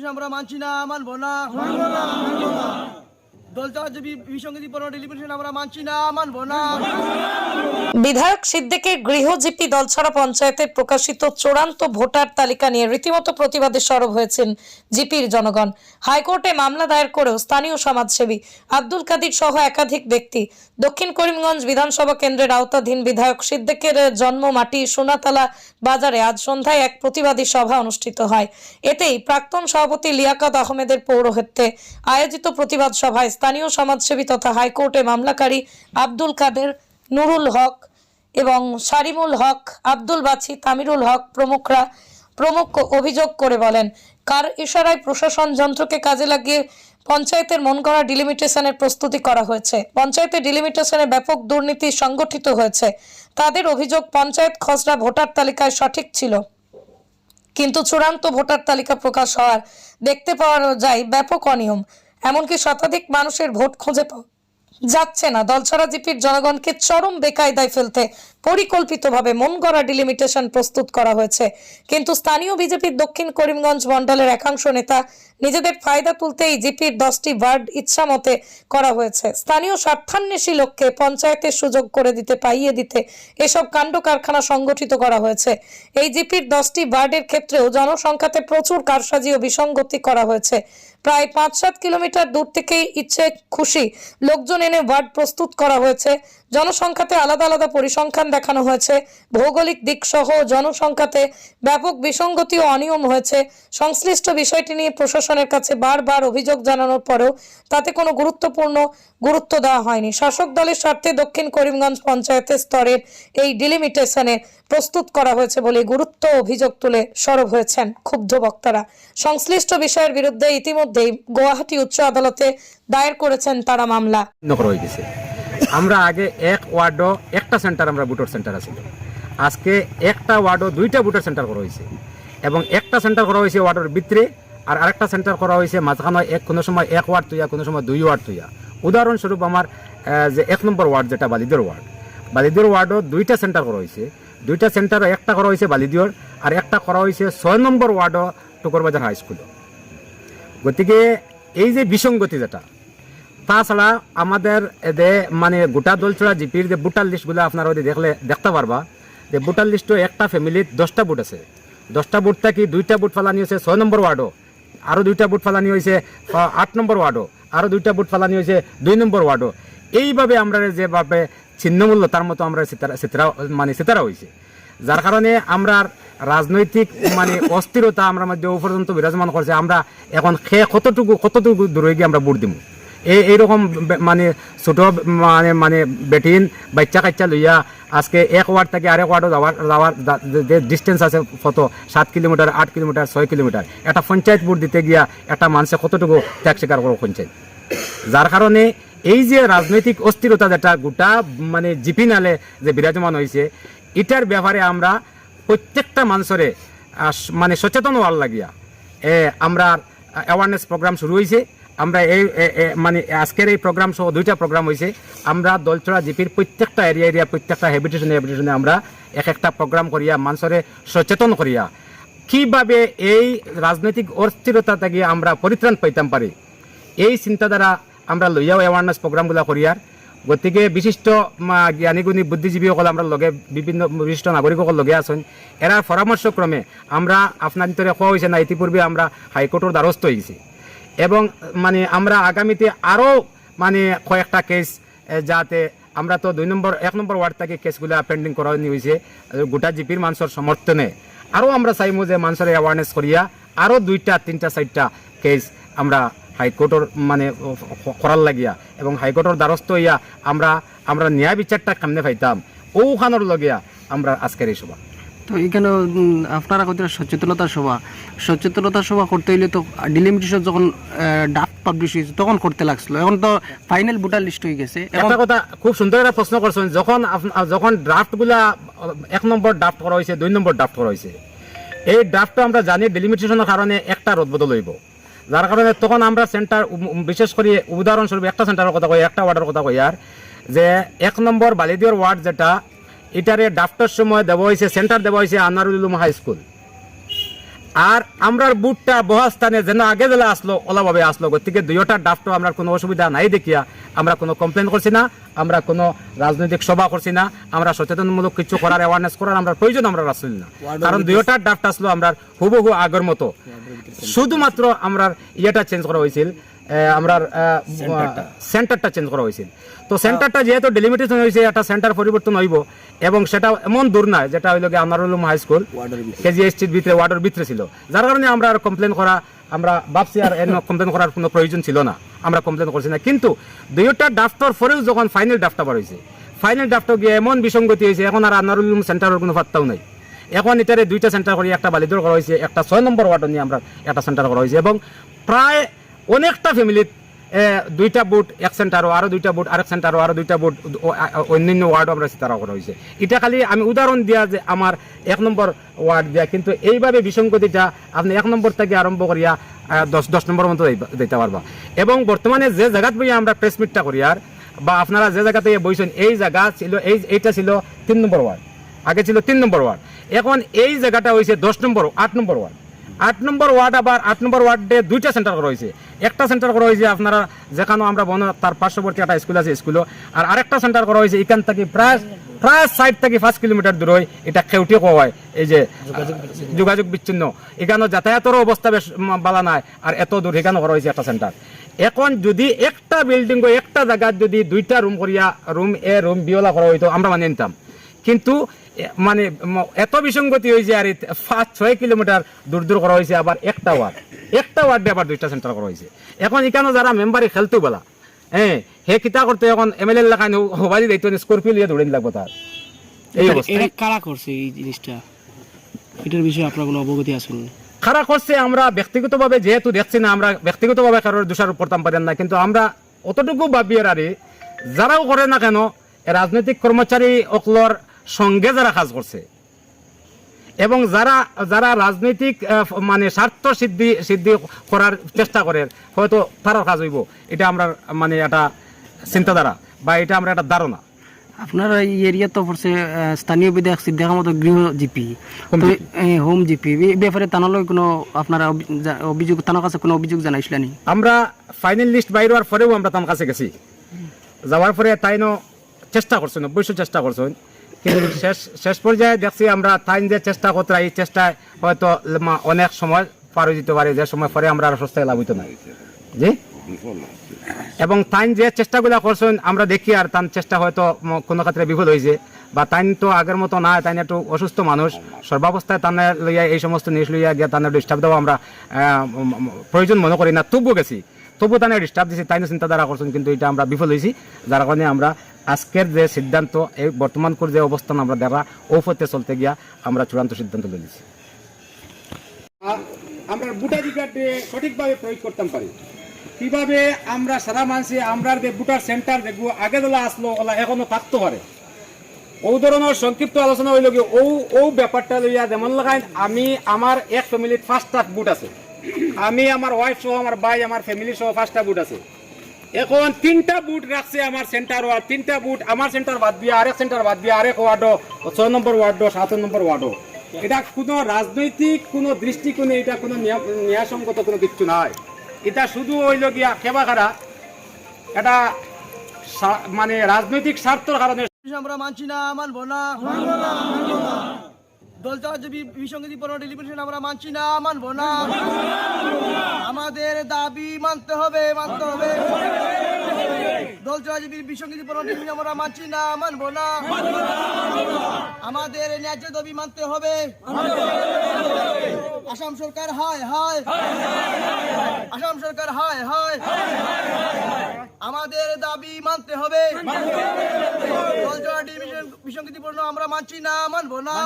আমরা মানছি না, মানবো না। দলচার যে বিসংগতি পূর্ণ ডেলিমিটেশন আমরা মানছি না, মানবো না। বিধায়ক সিদ্দিকের গৃহজীপী দলছাড়া পঞ্চায়েতের প্রকাশিত চূড়ান্ত ভোটার তালিকা নিয়ে রীতিমতো প্রতিবাদে সরব হয়েছেন জিপির জনগণ। হাইকোর্টে মামলা দায়ের করেও স্থানীয় সমাজসেবী আব্দুল কাদির সহ একাধিক ব্যক্তি দক্ষিণ করিমগঞ্জ বিধানসভা কেন্দ্রের আওতাধীন বিধায়ক সিদ্দিকের জন্ম মাটি সোনাতলা বাজারে আজ সন্ধ্যায় এক প্রতিবাদী সভা অনুষ্ঠিত হয়। এতেই প্রাক্তন সভাপতি লিয়াকত আহমেদের পৌরোহিত্যে আয়োজিত প্রতিবাদ সভায় স্থানীয় সমাজসেবী তথা হাইকোর্টে মামলাকারী আব্দুল কাদের, নুরুল হক এবং শারিমুল হক, আব্দুল বাছি, তামিরুল হক প্রমুখ অভিযোগ করে বলেন, কার ইশারায় প্রশাসন যন্ত্রকে কাজে লাগিয়ে পঞ্চায়েতের মন গড়া ডিলিমিটেশনের প্রস্তুতি করা হয়েছে। পঞ্চায়েতের ডিলিমিটেশনে ব্যাপক দুর্নীতি সংগঠিত হয়েছে। তাদের অভিযোগ, পঞ্চায়েত খসড়া ভোটার তালিকায় সঠিক ছিল, কিন্তু চূড়ান্ত ভোটার তালিকা প্রকাশ হওয়ার দেখতে পাওয়া যায় ব্যাপক অনিয়ম। এমনকি শতাধিক মানুষের ভোট খুঁজে পাওয়া যাচ্ছে না। দলছাড়া জিপির জনগণকে চরম বেকায়দায় ফেলতে পরিকল্পিতভাবে মন গড়া ডিলিমিটেশন প্রস্তুত করা হয়েছে। কিন্তু স্থানীয় বিজেপির দক্ষিণ করিমগঞ্জ মণ্ডলের একাংশ নেতা নিজেদের ফায়দা তুলতে এই জিপির 10টি ওয়ার্ড ইচ্ছামতে করা হয়েছে। স্থানীয় স্বার্থান্বেষী লক্ষ্যে পঞ্চায়েতের সুযোগ করে দিতে পাইয়ে দিতে এসব কাণ্ড কারখানা সংগঠিত করা হয়েছে। এই জিপির 10টি ওয়ার্ডের ক্ষেত্রেও জনসংখ্যাতে প্রচুর কারসাজি ও বিসঙ্গতি করা হয়েছে। প্রায় 5-7 কিলোমিটার দূর থেকেই ইচ্ছে খুশি লোকজন এনে ওয়ার্ড প্রস্তুত করা হয়েছে। জনসংখ্যাতে আলাদা আলাদা পরিসংখ্যান দেখানো হয়েছে। ভৌগোলিক দিক সহ জনসংখ্যাতে ব্যাপক বিসঙ্গতি ও অনিয়ম হয়েছে। সংশ্লিষ্ট বিষয়টি নিয়ে প্রশাসনের কাছে বারবার অভিযোগ জানানোর পরেও তাতে কোনো গুরুত্ব দেওয়া হয়নি। শাসক দলের স্বার্থে দক্ষিণ করিমগঞ্জ পঞ্চায়েতের স্তরের এই ডিলিমিটেশনে প্রস্তুত করা হয়েছে বলে গুরুত্ব অভিযোগ তুলে সরব হয়েছেন ক্ষুব্ধ বক্তারা। সংশ্লিষ্ট বিষয়ের বিরুদ্ধে ইতিমধ্যেই গুয়াহাটি উচ্চ আদালতে দায়ের করেছেন তারা মামলা। আমরা আগে এক ওয়ার্ডও একটা সেন্টার আমরা ভোটার সেন্টার আছে, আজকে একটা ওয়ার্ডও 2টা ভোটার সেন্টার করা হয়েছে এবং একটা সেন্টার করা হয়েছে ওয়ার্ডের ভিতরে আর আরেকটা সেন্টার করা হয়েছে মাঝখানে কোনো সময় 1 ওয়ার্ড তুইয়া, কোনো সময় 2 ওয়ার্ড তুইয়া। উদাহরণস্বরূপ আমার যে 1 নম্বর ওয়ার্ড যেটা বালিদিওর ওয়ার্ডও 2টা সেন্টার করা হয়েছে। 2টা সেন্টারও একটা করা হয়েছে বালিদিওর আর একটা করা হয়েছে 6 নম্বর ওয়ার্ডও টুকরবাজার হাই স্কুল। গতিকে এই যে বিসঙ্গতি যেটা, তাছাড়া আমাদের মানে গোটা দলছড়া জিপির যে ভোটার লিস্টগুলো আপনারা দেখতে পারবা যে ভোটার লিস্টও একটা ফ্যামিলির 10টা ভোট আছে। 10টা ভোট থাকি 2টা ভোট ফালানি হয়েছে 6 নম্বর ওয়ার্ডও, আরও 2টা ভোট ফালানি হয়েছে 8 নম্বর ওয়ার্ডও, আরও 2টা ভোট ফালানি হয়েছে 2 নম্বর ওয়ার্ডও। এইভাবে আমরা যেভাবে ছিন্নমূল্য তার মতো আমরা সিতারা হয়েছে, যার কারণে আমরা রাজনৈতিক অস্থিরতা আমরা মধ্যে পর্যন্ত বিরাজমান করছে। আমরা এখন কতটুকু দূরে গিয়ে আমরা ভোট দিব, এইরকম ছোট বেটিন বাচ্চা কাচ্চা লইয়া আজকে এক ওয়ার্ড থেকে আরেক ওয়ার্ডও যাওয়ার যে ডিস্টেন্স আছে কত 7 কিলোমিটার, 8 কিলোমিটার, 6 কিলোমিটার, একটা পঞ্চায়েত ভোট দিতে গিয়া একটা মানুষে কতটুকু ত্যাগ স্বীকার করো পঞ্চায়েত। যার কারণে এই যে রাজনৈতিক অস্থিরতা যেটা গোটা জিপি নালে যে বিরাজমান হয়েছে, এটার ব্যাপারে আমরা প্রত্যেকটা মানুষের সচেতন হওয়ার লাগিয়া আমরা অ্যাওয়ারনেস প্রোগ্রাম শুরু হয়েছে। আমরা এই আজকের এই প্রোগ্রাম সহ 2টা প্রোগ্রাম হয়েছে। আমরা দলছড়া জিপির প্রত্যেকটা এরিয়া প্রত্যেকটা হ্যাবিটেশনে আমরা একটা প্রোগ্রাম করিয়া মানুষের সচেতন করিয়া কিভাবে এই রাজনৈতিক অস্থিরতা থেকে আমরা পরিত্রাণ পাইতাম পারি, এই চিন্তাধারা আমরা লইয়াও অ্যাওয়ারনেস প্রোগ্রামগুলো করিয়ার। গতিকে বিশিষ্ট জ্ঞানীগুণী বুদ্ধিজীবীসকল আমরা লগে বিভিন্ন বিশিষ্ট নাগরিকসকল লগে আছেন। এরার পরামর্শক্রমে আমরা আপনার ভিতরে কোয়া হয়েছে না, ইতিপূর্বে আমরা হাইকোর্টের দ্বারস্থ হয়েছি এবং আমরা আগামীতে আরও কয়েকটা কেস যাতে আমরা তো 1 নম্বর ওয়ার্ড থেকে কেসগুলো পেন্ডিং করা হয়েছে গোটা জিপির মানুষের সমর্থনে। আরও আমরা চাইমু যে মানুষের অ্যাওয়ারনেস করিয়া আরও 2টা 3টা 4টা কেস আমরা হাইকোর্টের করার লাগিয়া এবং হাইকোর্টের দ্বারস্থ হইয়া আমরা ন্যায় বিচারটা কেমনে পাইতাম ওখানোর লগিয়া আমরা আজকের এই সভা। তো এখানে আপনারা কত সচেতনতা সভা করতে হইলে তো ডিলিমিটেশন যখন ড্রাফট পাবলিশ হয়েছে তখন করতে লাগছিল, এখন তো ফাইনাল ভোটার লিস্ট হয়ে গেছে। একটা কথা খুব সুন্দর একটা প্রশ্ন করছেন, যখন ড্রাফটগুলা 1 নম্বর ড্রাফট করা হয়েছে, 2 নম্বর ড্রাফট করা হয়েছে, এই ড্রাফটটা আমরা জানি ডিলিমিটেশনের কারণে একটা রদবদল হইব, যার কারণে তখন আমরা সেন্টার বিশেষ করে উদাহরণস্বরূপ একটা সেন্টারের কথা কই, একটা ওয়ার্ডের কথা কই আর যে 1 নম্বর বালিদিওর ওয়ার্ড যেটা, এটারে ড্রাফটের সময় দেওয়া হয়েছে সেন্টার দেওয়া হয়েছে আনারুল উলুম হাই স্কুল। আর আমরার বুটটা বহাস্থানে যেন আগে জেলা আসলো ওলাভাবে আসলো গতিকে দুইটা ড্রাফটও আমরা কোনো অসুবিধা নাই দেখিয়া আমরা কোনো কমপ্লেন করছি না, আমরা কোনো রাজনৈতিক সভা করছি না, আমরা সচেতনমূলক কিছু করার অ্যাওয়ারনেস করার আমরা প্রয়োজন আমরা রাখছি না, কারণ দুইটা ড্রাফট আসলো আমরা হুবহু আগের মতো, শুধুমাত্র আমরা ইয়েটা চেঞ্জ করা হয়েছিল, আমরা সেন্টারটা চেঞ্জ করা হয়েছিল। তো সেন্টারটা যেহেতু ডেলিমিটেশন হয়েছে, একটা সেন্টার পরিবর্তন হইব এবং সেটা এমন দূর নয়, যেটা হইল গিয়ে আনোয়ারুল উলুম হাই স্কুল কেজিএসটির ভিতরে ওয়ার্ডের ভিতরে ছিল, যার কারণে আমরা আর কমপ্লেন করা আমরা ভাবছি আর কমপ্লেন করার কোনো প্রয়োজন ছিল না, আমরা কমপ্লেন করছি না। কিন্তু দুইটা ড্রাফটের পরেও যখন ফাইনাল ড্রাফটটা বার হয়েছে, ফাইনাল ড্রাফটে গিয়ে এমন বিসঙ্গতি হয়েছে, এখন আর আনোয়ারুল উলুম সেন্টারের কোনো পাত্তাও নাই। এখন এটারে দুইটা সেন্টার করে, একটা বালিদর করা হয়েছে, একটা 6 নম্বর ওয়ার্ড নিয়ে আমরা একটা সেন্টার করা হয়েছে এবং প্রায় অনেকটা ফ্যামিলির দুইটা বুট এক সেন্টারও, আরও দুইটা বুট আরেক সেন্টারও, আরও দুইটা বুট অন্যান্য ওয়ার্ডও আমরা তারা করা হয়েছে। এটা খালি আমি উদাহরণ দিয়া যে আমার 1 নম্বর ওয়ার্ড দেওয়া, কিন্তু এইভাবে বিসঙ্গতিটা আপনি 1 নম্বর থেকে আরম্ভ করিয়া 10 নম্বর মতো দিতে পারবা। এবং বর্তমানে যে জায়গাত বইয়া আমরা প্রেস মিটটা করি আর বা আপনারা যে জায়গাতে বইছেন, এই জায়গা ছিল এইটা ছিল 3 নম্বর ওয়ার্ড, আগে ছিল 3 নম্বর ওয়ার্ড, এখন এই জায়গাটা হয়েছে 8 নম্বর ওয়ার্ড। 8 নম্বর ওয়ার্ড আবার 8 নম্বর ওয়ার্ডে দুইটা সেন্টার করা হয়েছে, একটা সেন্টার করা হয়েছে আপনারা যেখানে আমরা বন তার পার্শ্ববর্তী একটা স্কুল আছে স্কুলও, আর আরেকটা সেন্টার করা হয়েছে এখান থেকে প্রায় 60 থেকে 5 কিলোমিটার দূর হয়, এটা খেউটি কোয়ায়, এই যে যোগাযোগ বিচ্ছিন্ন, এখানে যাতায়াতেরও অবস্থা বেশ ভালো নাই, আর এত দূর এখানে করা হয়েছে একটা সেন্টার। এখন যদি একটা বিল্ডিং একটা জায়গায় যদি দুইটা রুম করিয়া রুম এ রুম বিওলা করা হইতো আমরা মানে নিতাম, কিন্তু মানে এত বিসঙ্গতি হয়েছে আর 5-6 কিলোমিটার দূর দূর করা হয়েছে, আবার একটা ওয়ার্ডে আবার দুইটা সেন্টার করা হয়েছে। এখন এখানে যারা মেম্বারে খেলতো বলা হে কিতা করতে, এখন এমএলএ এলাকায় হবাজি দায়িত্ব স্করপিও লিয়ে দৌড়ে লাগবো তার এই অবস্থা। এরা কারা করছে এই জিনিসটা, এটার বিষয়ে আপনার কোনো অবগতি আছে? খারাপ করছে, আমরা ব্যক্তিগতভাবে যেহেতু দেখছি না, আমরা ব্যক্তিগতভাবে কারোর দোষারোপ করতাম পারেন না, কিন্তু আমরা অতটুকু ভাবিয়ে আরে যারাও করে না কেন রাজনৈতিক কর্মচারী অকলর সঙ্গে যারা কাজ করছে এবং যারা রাজনৈতিক মানে স্বার্থ সিদ্ধি করার চেষ্টা করে, হয়তো তারার কাজ হইব, এটা আমরা মানে একটা চিন্তাধারা বা এটা আমরা একটা ধারণা। আপনার এই এরিয়া তো পড়ছে স্থানীয় বিধায়ক সিদ্দিক আহমদ গৃহ জিপি, হোম জিপি, ব্যাপারে তানালয় কোনো আপনারা অভিযোগ, তার কাছে কোনো অভিযোগ জানাইছিলেন? আমরা ফাইনাল লিস্ট বাইর হওয়ার পরেও আমরা তার কাছে গেছি, যাওয়ার পরে তাইনও চেষ্টা করছেন, অবশ্যই চেষ্টা করছেন, কিন্তু শেষ পর্যায়ে দেখছি আমরা তাইন যে চেষ্টা করতে, এই চেষ্টায় হয়তো অনেক সময় পার হয়ে যেতে পারে, যে সময় পরে আমরা সুস্থ লাভ হইতো না জি। এবং তাইন যে চেষ্টাগুলো করছেন আমরা দেখি, আর তার চেষ্টা হয়তো কোনো ক্ষেত্রে বিফল হয়েছে, বা তাইন তো আগের মতো না, তাইন একটু অসুস্থ মানুষ, সর্বাবস্থায় তার লইয়া এই সমস্ত নিউজ লইয়া গিয়া তার ডিস্টার্ব দেওয়া আমরা প্রয়োজন মনে করি না, তবু গেছি, তবু তাই ডিস্টার্ব দিয়েছি, তাই চিন্তাধারা করছেন, কিন্তু এটা আমরা বিফল হয়েছি, যার কারণে আমরা আজকের যে সিদ্ধান্ত, এই বর্তমানকার যে অবস্থান আমরা দেখা ওপতে চলতে গিয়া আমরা চূড়ান্ত সিদ্ধান্ত নিয়েছি। আমরা ভোটাধিকারকে সঠিকভাবে প্রয়োগ করতে পারি কিভাবে, আমরা সারা মানুষে আমরা যে ভোটার সেন্টার দেখবো আগে যেগুলো আসলো ওলা এখনো থাকতে পারে, ও ধরনের সংক্ষিপ্ত আলোচনা হইল কি ও ব্যাপারটা লইয়া, যেমন লাগাই আমি আমার এক ফ্যামিলির 5টা বুট আছে, আমি আমার ওয়াইফ সহ আমার ভাই আমার ফ্যামিলি সহ 5টা বুট আছে, এখন 3টা বুট রাখছে আমার সেন্টার ওয়ার্ড, 3টা বুট আমার সেন্টার বাদ দিয়ে আরেক সেন্টার বাদ দিয়ে আরেক ওয়ার্ডও 6 নম্বর ওয়ার্ডও 7 নম্বর ওয়ার্ডও, এটা কোনো রাজনৈতিক কোনো দৃষ্টিকোণে এটা কোনো ন্যায়সঙ্গত কোনো কিছু নয়, এটা শুধু হইল গিয়া খেবা খারা, এটা মানে রাজনৈতিক স্বার্থের কারণে আমরা মানছি না, মানবো না, দল চালাচ্ছে বিসঙ্গতিপূর্ণ ডেলিমিটেশন আমরা মানছি না, মানবো না, আমাদের দাবি মানতে হবে, দল চালাচ্ছে বিসঙ্গতিপূর্ণ ডেলিমিটেশন আমরা মানছি না, মানবো না, আমাদের ন্যায্য দাবি মানতে হবে। আসাম সরকার হায় হায়, আসাম সরকার হায় হায়, আমাদের দাবি মানতে হবে, দল চালাচ্ছে বিসঙ্গতিপূর্ণ আমরা মানছি না, মানবো না।